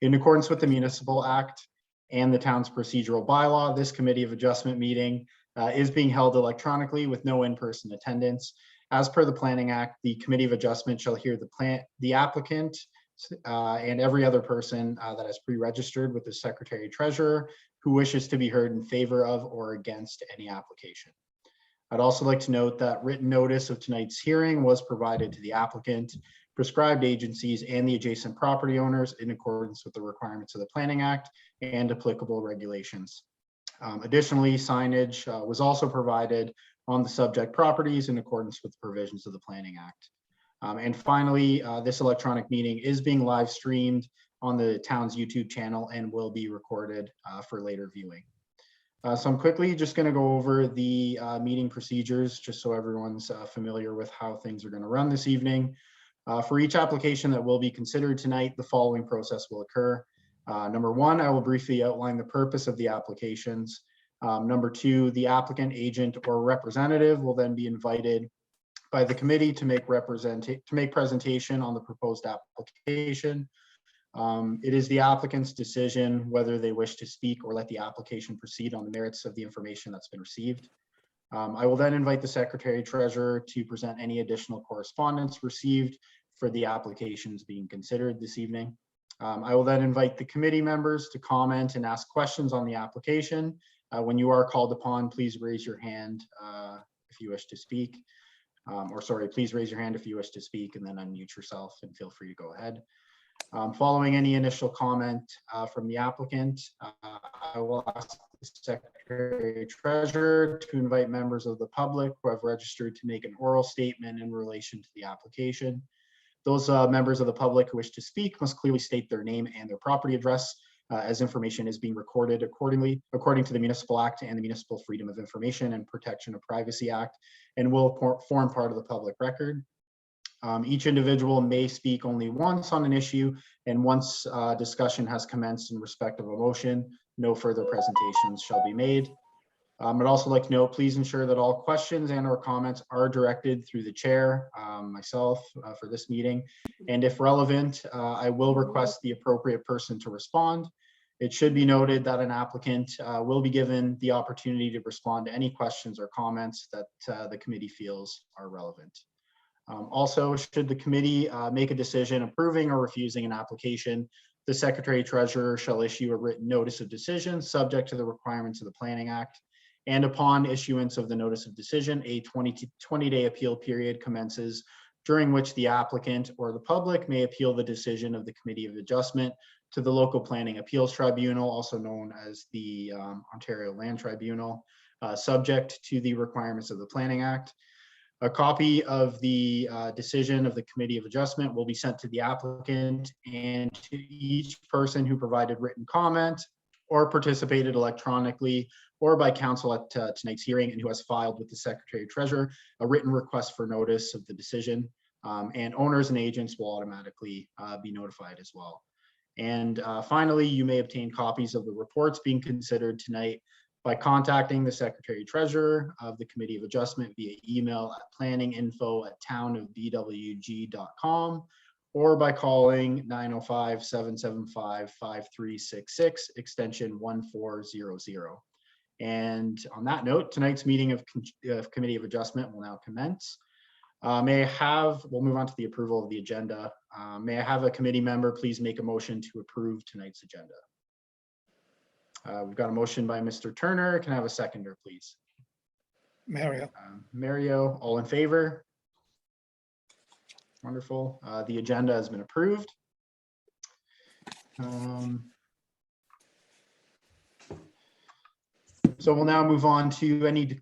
In accordance with the Municipal Act and the town's procedural bylaw, this Committee of Adjustment meeting is being held electronically with no in-person attendance. As per the Planning Act, the Committee of Adjustment shall hear the applicant and every other person that has pre-registered with the Secretary Treasurer who wishes to be heard in favor of or against any application. I'd also like to note that written notice of tonight's hearing was provided to the applicant, prescribed agencies, and the adjacent property owners in accordance with the requirements of the Planning Act and applicable regulations. Additionally, signage was also provided on the subject properties in accordance with the provisions of the Planning Act. And finally, this electronic meeting is being live streamed on the town's YouTube channel and will be recorded for later viewing. So I'm quickly just going to go over the meeting procedures, just so everyone's familiar with how things are going to run this evening. For each application that will be considered tonight, the following process will occur. Number one, I will briefly outline the purpose of the applications. Number two, the applicant, agent, or representative will then be invited by the committee to make presentation on the proposed application. It is the applicant's decision whether they wish to speak or let the application proceed on the merits of the information that's been received. I will then invite the Secretary Treasurer to present any additional correspondence received for the applications being considered this evening. I will then invite the committee members to comment and ask questions on the application. When you are called upon, please raise your hand if you wish to speak. Please raise your hand if you wish to speak and then unmute yourself and feel free to go ahead. Following any initial comment from the applicant, I will ask the Secretary Treasurer to invite members of the public who have registered to make an oral statement in relation to the application. Those members of the public who wish to speak must clearly state their name and their property address, as information is being recorded according to the Municipal Act and the Municipal Freedom of Information and Protection of Privacy Act, and will form part of the public record. Each individual may speak only once on an issue, and once discussion has commenced in respect of a motion, no further presentations shall be made. I'd also like to note, please ensure that all questions and/or comments are directed through the chair, myself, for this meeting. And if relevant, I will request the appropriate person to respond. It should be noted that an applicant will be given the opportunity to respond to any questions or comments that the committee feels are relevant. Also, should the committee make a decision approving or refusing an application, the Secretary Treasurer shall issue a written notice of decision subject to the requirements of the Planning Act. And upon issuance of the notice of decision, a 20-day appeal period commences, during which the applicant or the public may appeal the decision of the Committee of Adjustment to the Local Planning Appeals Tribunal, also known as the Ontario Land Tribunal, subject to the requirements of the Planning Act. A copy of the decision of the Committee of Adjustment will be sent to the applicant and to each person who provided written comment or participated electronically or by counsel at tonight's hearing and who has filed with the Secretary Treasurer a written request for notice of the decision, and owners and agents will automatically be notified as well. And finally, you may obtain copies of the reports being considered tonight by contacting the Secretary Treasurer of the Committee of Adjustment via email at planninginfo@townofbwg.com or by calling 905-775-5366 extension 1400. And on that note, tonight's meeting of Committee of Adjustment will now commence. We'll move on to the approval of the agenda. May I have a committee member please make a motion to approve tonight's agenda? We've got a motion by Mr. Turner. Can I have a seconder, please? Mario. Mario, all in favor? Wonderful. The agenda has been approved. So we'll now move on to any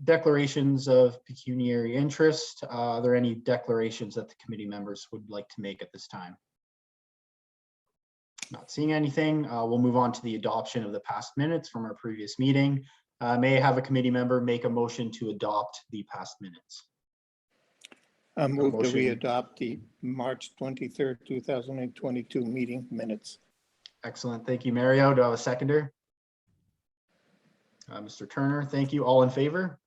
declarations of pecuniary interest. Are there any declarations that the committee members would like to make at this time? Not seeing anything. We'll move on to the adoption of the past minutes from our previous meeting. May I have a committee member make a motion to adopt the past minutes? I move that we adopt the March 23rd, 2022 meeting minutes. Excellent. Thank you, Mario. Do I have a seconder? Mr. Turner, thank you. All in favor?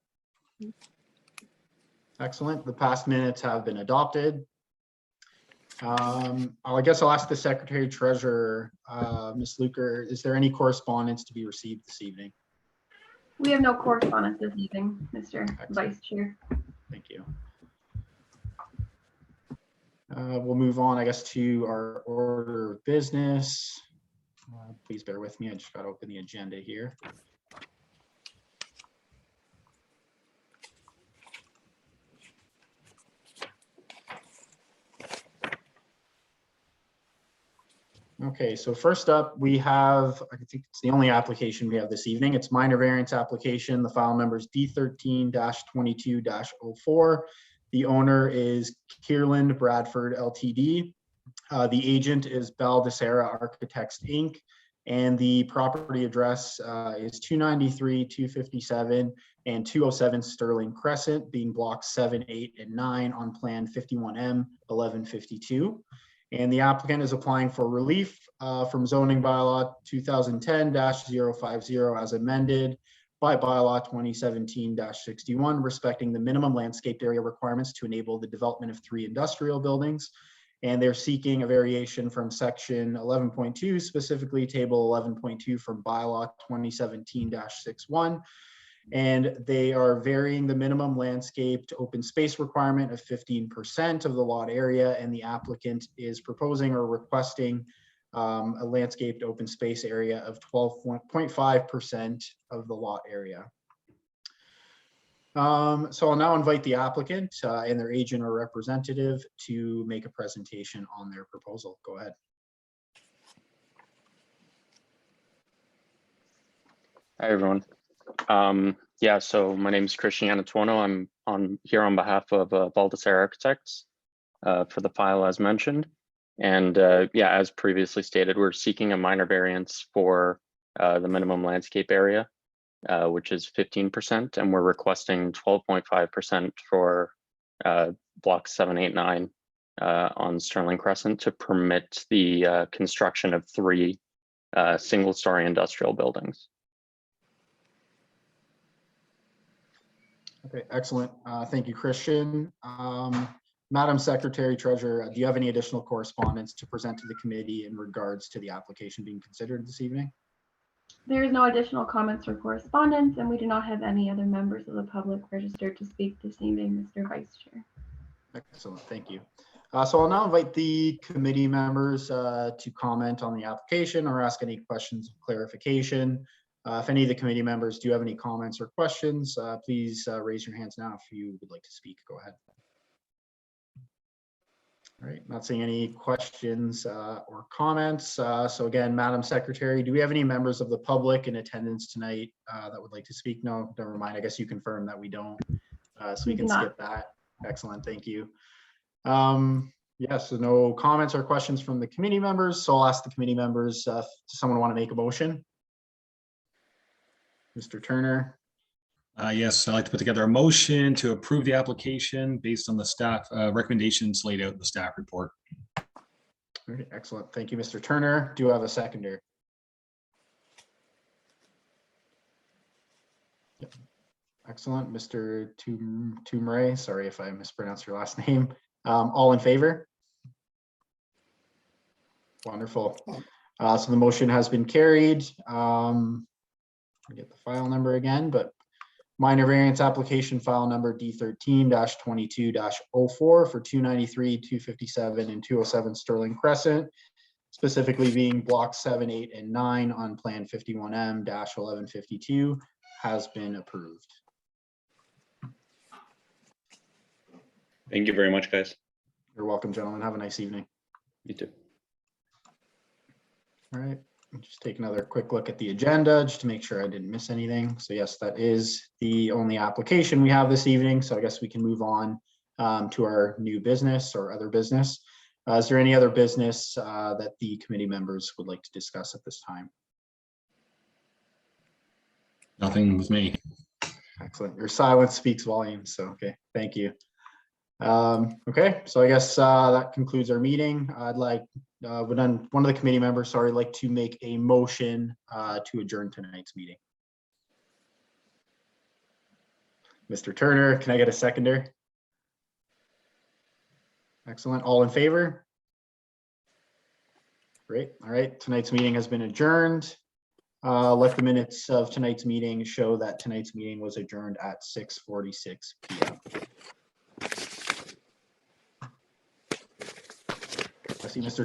Excellent. The past minutes have been adopted. I guess I'll ask the Secretary Treasurer, Ms. Luker, is there any correspondence to be received this evening? We have no correspondence this evening, Mr. Excellent. Vice Chair. Thank you. We'll move on, I guess, to our order of business. Please bear with me. I just got to open the agenda here. Okay, so first up, we have, I think it's the only application we have this evening. It's minor variance application. The file number is D13-22-04. The owner is Kierland Bradford Ltd. The agent is Dissette Architects Inc. And the property address is 293, 257, and 207 Sterling Crescent, being blocks 7, 8, and 9 on Plan 51M 1152. And the applicant is applying for relief from zoning bylaw 2010-050 as amended by bylaw 2017-61, respecting the minimum landscaped area requirements to enable the development of 3 industrial buildings. And they're seeking a variation from section 11.2, specifically table 11.2 from bylaw 2017-61. And they are varying the minimum landscaped open space requirement of 15% of the lot area, and the applicant is proposing or requesting a landscaped open space area of 12.5% of the lot area. So I'll now invite the applicant and their agent or representative to make a presentation on their proposal. Go ahead. Hi, everyone. Yeah, so my name is Christian Anatuono. I'm here on behalf of Dissette Architects for the file as mentioned. And yeah, as previously stated, we're seeking a minor variance for the minimum landscape area, which is 15%, and we're requesting 12.5% for blocks 7, 8, 9 on Sterling Crescent to permit the construction of 3 single-story industrial buildings. Okay, excellent. Thank you, Christian. Madam Secretary Treasurer, do you have any additional correspondence to present to the committee in regards to the application being considered this evening? There is no additional comments or correspondence, and we do not have any other members of the public registered to speak this evening, Mr. Vice Chair. Excellent, thank you. So I'll now invite the committee members to comment on the application or ask any questions of clarification. If any of the committee members do have any comments or questions, please raise your hands now if you would like to speak. Go ahead. All right, not seeing any questions or comments. So again, Madam Secretary, do we have any members of the public in attendance tonight that would like to speak? No, never mind. I guess you confirm that we don't, so we can skip that. Excellent, thank you. Yes, so no comments or questions from the committee members. So I'll ask the committee members, does someone want to make a motion? Mr. Turner. Yes, I'd like to put together a motion to approve the application based on the staff recommendations laid out in the staff report. Okay, excellent. Thank you, Mr. Turner. Do you have a seconder? Yep. Excellent. Mr. Tumray, sorry if I mispronounced your last name. All in favor? Wonderful. So the motion has been carried. I get the file number again, but minor variance application file number D13-22-04 for 293, 257, and 207 Sterling Crescent, specifically being blocks 7, 8, and 9 on Plan 51M-1152, has been approved. Thank you very much, guys. You're welcome, gentlemen. Have a nice evening. You too. All right. Just take another quick look at the agenda just to make sure I didn't miss anything. So yes, that is the only application we have this evening. So I guess we can move on to our new business or other business. Is there any other business that the committee members would like to discuss at this time? Nothing with me. Excellent. Your silence speaks volumes. So, okay, thank you. Okay, so I guess that concludes our meeting. I'd like, one of the committee members, sorry, like to make a motion to adjourn tonight's meeting. Mr. Turner, can I get a seconder? Excellent. All in favor? Great. All right. Tonight's meeting has been adjourned. Let the minutes of tonight's meeting show that tonight's meeting was adjourned at 6:46 p.m. I see Mr.